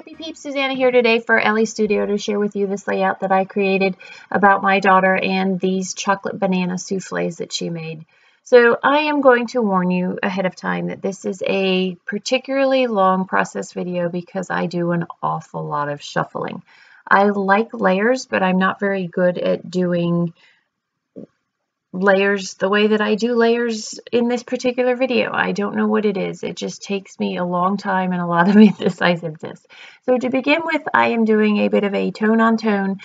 Happy Peeps, Suzanna here today for Elle Studio to share with you this layout that I created about my daughter and these chocolate banana souffles that she made. So I am going to warn you ahead of time that this is a particularly long process video because I do an awful lot of shuffling. I like layers, but I'm not very good at doing layers the way that I do layers in this particular video. I don't know what it is. It just takes me a long time and a lot of indecisiveness. So to begin with, I am doing a bit of a tone-on-tone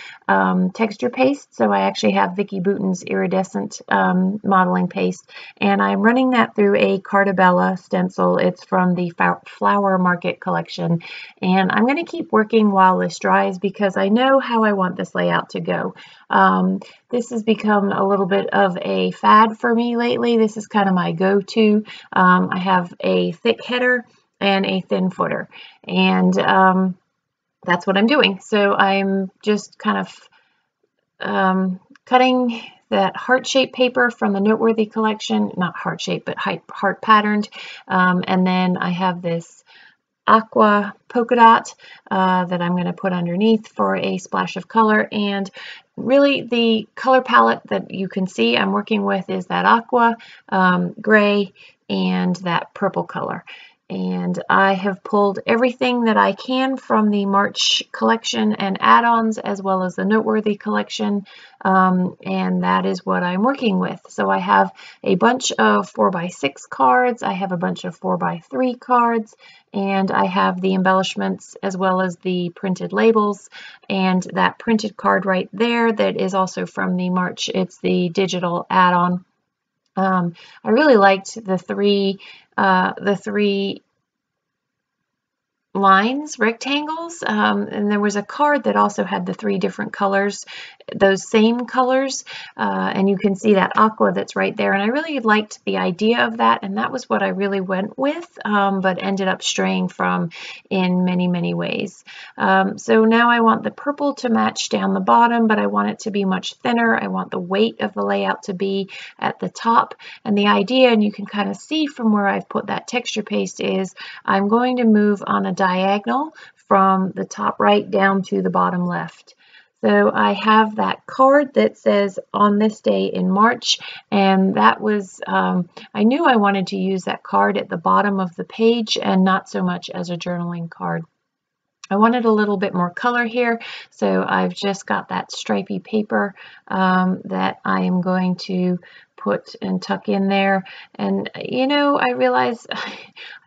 texture paste. So I actually have Vicki Boutin's iridescent modeling paste, and I'm running that through a Cartabella stencil. It's from the Flower Market collection, and I'm going to keep working while this dries because I know how I want this layout to go. This has become a little bit of a fad for me lately. This is kind of my go-to. I have a thick header and a thin footer, and that's what I'm doing. So I'm just kind of cutting that heart-shaped paper from the Noteworthy collection, not heart-shaped, but heart patterned, and then I have this aqua polka dot that I'm going to put underneath for a splash of color. And really the color palette that you can see I'm working with is that aqua, gray, and that purple color. And I have pulled everything that I can from the March collection and add-ons, as well as the Noteworthy collection, and that is what I'm working with. So I have a bunch of 4x6 cards, I have a bunch of 4x3 cards, and I have the embellishments as well as the printed labels, and that printed card right there that is also from the March. It's the digital add-on. I really liked the three lines, rectangles, and there was a card that also had the three different colors, those same colors, and you can see that aqua that's right there, and I really liked the idea of that, and that was what I really went with, but ended up straying from in many ways. So now I want the purple to match down the bottom, but I want it to be much thinner. I want the weight of the layout to be at the top, and the idea, and you can kind of see from where I've put that texture paste, is I'm going to move on a diagonal from the top right down to the bottom left. So I have that card that says on this day in March, and that was, I knew I wanted to use that card at the bottom of the page and not so much as a journaling card. I wanted a little bit more color here, so I've just got that stripy paper that I am going to put and tuck in there. And you know, I realize I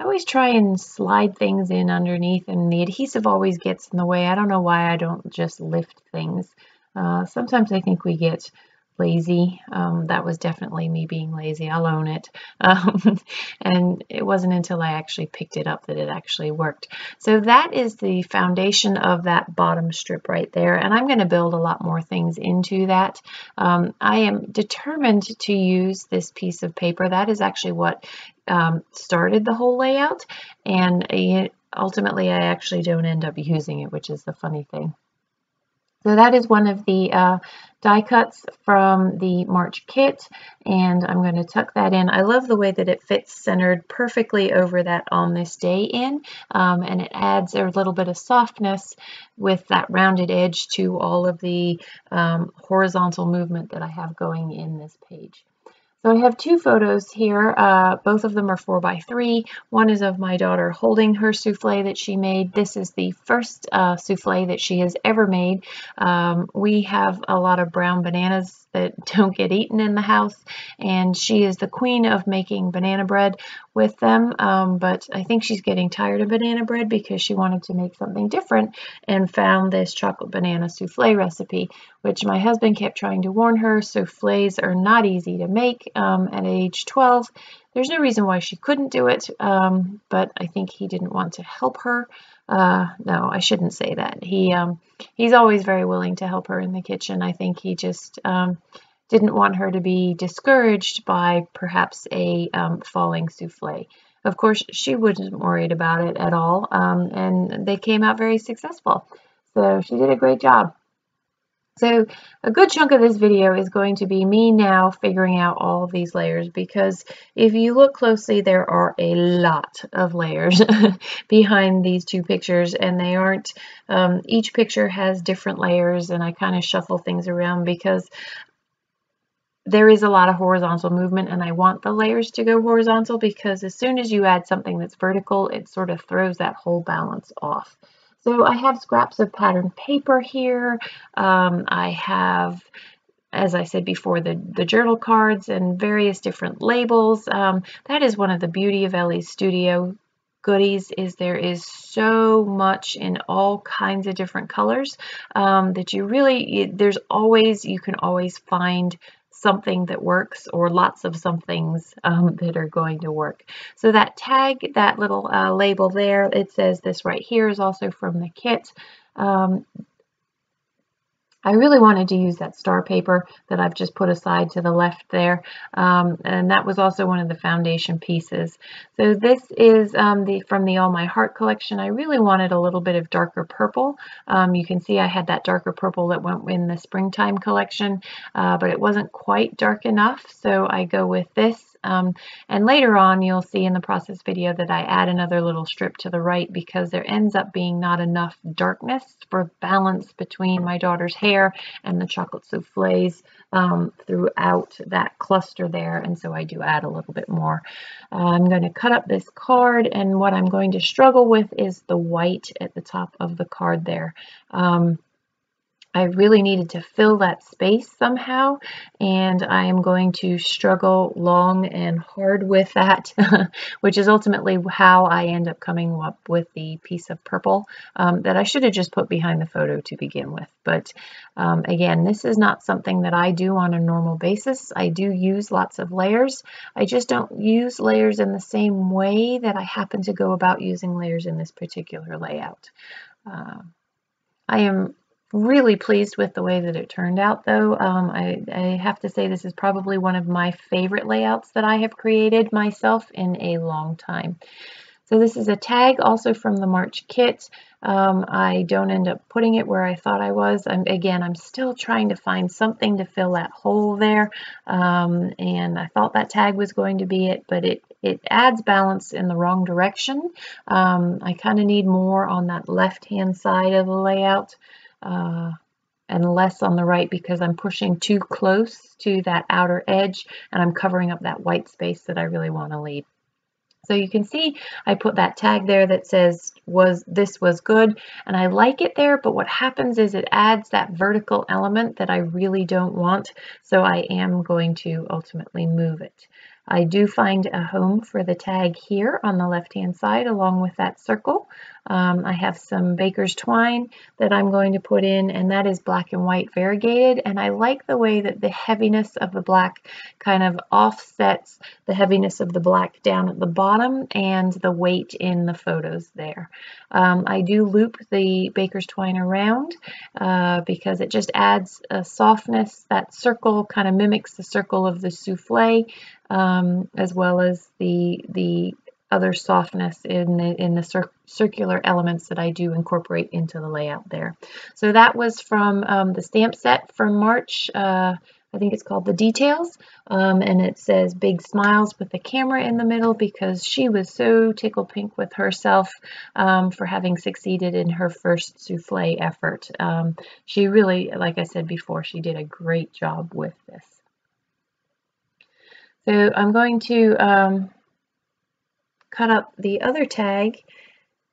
always try and slide things in underneath, and the adhesive always gets in the way. I don't know why I don't just lift things. Sometimes I think we get lazy. That was definitely me being lazy. I'll own it. And it wasn't until I actually picked it up that it actually worked. So that is the foundation of that bottom strip right there. And I'm going to build a lot more things into that. I am determined to use this piece of paper. That is actually what started the whole layout. And ultimately, I actually don't end up using it, which is the funny thing. So that is one of the die cuts from the March kit, and I'm going to tuck that in. I love the way that it fits centered perfectly over that on this day in, and it adds a little bit of softness with that rounded edge to all of the horizontal movement that I have going in this page. So I have two photos here. Both of them are 4x3. One is of my daughter holding her souffle that she made. This is the first souffle that she has ever made. We have a lot of brown bananas that don't get eaten in the house, and she is the queen of making banana bread with them, but I think she's getting tired of banana bread because she wanted to make something different and found this chocolate banana souffle recipe, which my husband kept trying to warn her. Souffles are not easy to make at age 12. There's no reason why she couldn't do it, but I think he didn't want to help her. No, I shouldn't say that. He's always very willing to help her in the kitchen. I think he just didn't want her to be discouraged by perhaps a falling souffle. Of course, she wasn't worried about it at all, and they came out very successful. So she did a great job. So a good chunk of this video is going to be me now figuring out all of these layers, because if you look closely, there are a lot of layers behind these two pictures, and they aren't, each picture has different layers, and I kind of shuffle things around because there is a lot of horizontal movement, and I want the layers to go horizontal, because as soon as you add something that's vertical, it sort of throws that whole balance off. So I have scraps of patterned paper here. I have, as I said before, the journal cards and various different labels. That is one of the beauty of Ellie's studio goodies, is there is so much in all kinds of different colors, that you really, you can always find something that works, or lots of somethings that are going to work. So that tag, that little label there, it says this right here is also from the kit. I really wanted to use that star paper that I've just put aside to the left there, and that was also one of the foundation pieces. So this is from the All My Heart collection. I really wanted a little bit of darker purple. You can see I had that darker purple that went in the springtime collection, but it wasn't quite dark enough, so I go with this. And later on, you'll see in the process video that I add another little strip to the right, because there ends up being not enough darkness for balance between my daughter's hair and the chocolate souffles throughout that cluster there, and so I do add a little bit more. I'm going to cut up this card, and what I'm going to struggle with is the white at the top of the card there. I really needed to fill that space somehow, and I am going to struggle long and hard with that, which is ultimately how I end up coming up with the piece of purple that I should have just put behind the photo to begin with. But again, this is not something that I do on a normal basis. I do use lots of layers. I just don't use layers in the same way that I happen to go about using layers in this particular layout. I am really pleased with the way that it turned out, though. I have to say this is probably one of my favorite layouts that I have created myself in a long time. So this is a tag also from the March kit. I don't end up putting it where I thought I was. Again, I'm still trying to find something to fill that hole there, and I thought that tag was going to be it, but it adds balance in the wrong direction. I kind of need more on that left-hand side of the layout, and less on the right, because I'm pushing too close to that outer edge, and I'm covering up that white space that I really want to leave. So you can see I put that tag there that says this was good, and I like it there, but what happens is it adds that vertical element that I really don't want, so I am going to ultimately move it. I do find a home for the tag here on the left-hand side along with that circle. I have some baker's twine that I'm going to put in, and that is black and white variegated, and I like the way that the heaviness of the black kind of offsets the heaviness of the black down at the bottom and the weight in the photos there. I do loop the baker's twine around because it just adds a softness. That circle kind of mimics the circle of the souffle, as well as the other softness in the circular elements that I do incorporate into the layout there. So that was from the stamp set from March. I think it's called The Details, and it says big smiles with the camera in the middle, because she was so tickle pink with herself for having succeeded in her first souffle effort. She really, like I said before, she did a great job with this. So I'm going to cut up the other tag,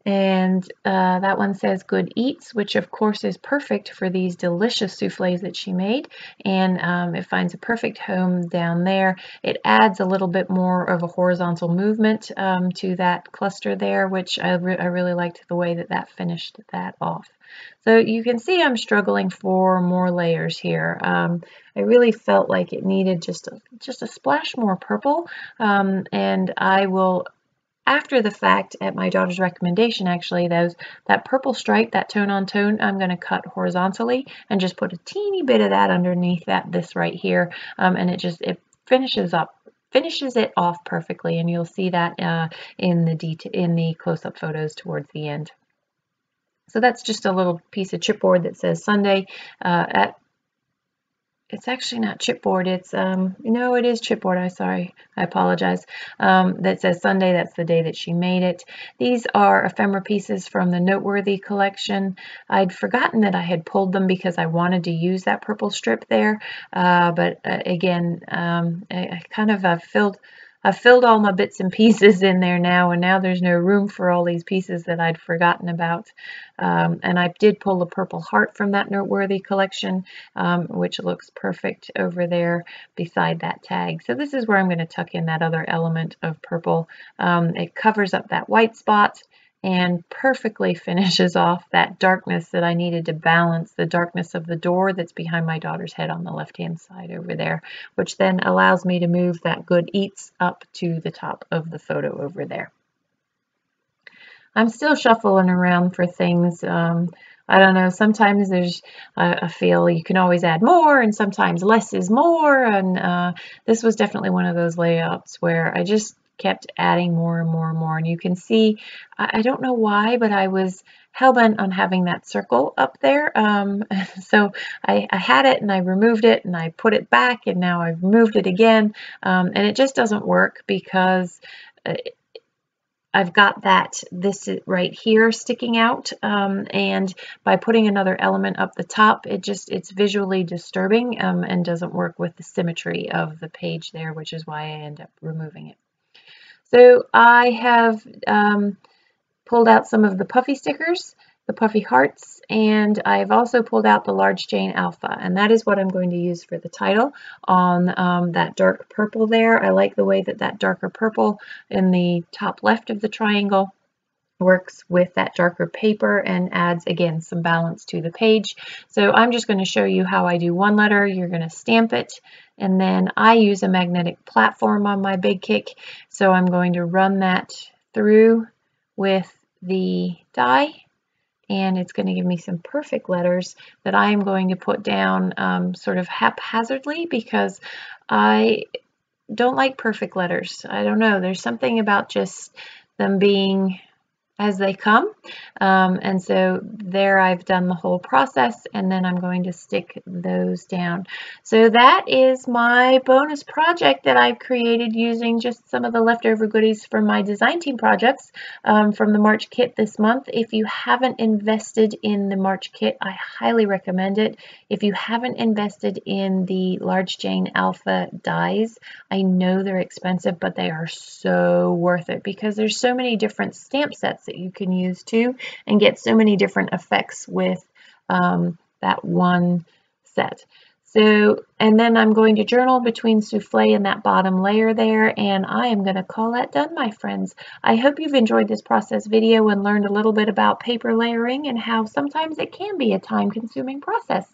and that one says Good Eats, which of course is perfect for these delicious souffles that she made, and it finds a perfect home down there. It adds a little bit more of a horizontal movement to that cluster there, which I really liked the way that that finished that off. So you can see I'm struggling for more layers here. I really felt like it needed just a splash more purple, and I will, after the fact, at my daughter's recommendation, actually, that purple stripe, that tone on tone, I'm going to cut horizontally and just put a teeny bit of that underneath this right here, and it finishes it off perfectly, and you'll see that in the close-up photos towards the end. So that's just a little piece of chipboard that says Sunday at it's actually not chipboard. It's no, it is chipboard. I apologize. That says Sunday. That's the day that she made it. These are ephemera pieces from the Noteworthy collection. I'd forgotten that I had pulled them because I wanted to use that purple strip there. But again, I kind of I've filled all my bits and pieces in there now, and now there's no room for all these pieces that I'd forgotten about. And I did pull the purple heart from that Noteworthy collection, which looks perfect over there beside that tag. So this is where I'm going to tuck in that other element of purple. It covers up that white spot and perfectly finishes off that darkness that I needed to balance the darkness of the door that's behind my daughter's head on the left-hand side over there, which then allows me to move that good eats up to the top of the photo over there. I'm still shuffling around for things. I don't know, sometimes I feel you can always add more, and sometimes less is more, and this was definitely one of those layouts where I just kept adding more and more and more. And you can see, I don't know why, but I was hell-bent on having that circle up there. So I had it and I removed it and I put it back, and now I've removed it again. And it just doesn't work because I've got this right here sticking out, and by putting another element up the top, it's visually disturbing and doesn't work with the symmetry of the page there, which is why I end up removing it. So I have pulled out some of the puffy stickers, the puffy hearts, and I've also pulled out the large Jane Alpha, and that is what I'm going to use for the title on that dark purple there. I like the way that that darker purple in the top left of the triangle works with that darker paper and adds, again, some balance to the page. So I'm just going to show you how I do one letter. You're going to stamp it, and then I use a magnetic platform on my Big Kick, so I'm going to run that through with the die, and it's going to give me some perfect letters that I am going to put down sort of haphazardly because I don't like perfect letters. I don't know, there's something about just them being as they come, and so there I've done the whole process, and then I'm going to stick those down. So that is my bonus project that I've created using just some of the leftover goodies from my design team projects from the March kit this month. If you haven't invested in the March kit, I highly recommend it. If you haven't invested in the large Jane Alpha dies, I know they're expensive, but they are so worth it because there's so many different stamp sets that you can use too and get so many different effects with that one set. So, and then I'm going to journal between Souffle and that bottom layer there, and I am going to call that done, my friends. I hope you've enjoyed this process video and learned a little bit about paper layering and how sometimes it can be a time-consuming process.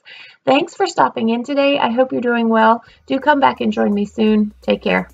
Thanks for stopping in today. I hope you're doing well. Do come back and join me soon. Take care.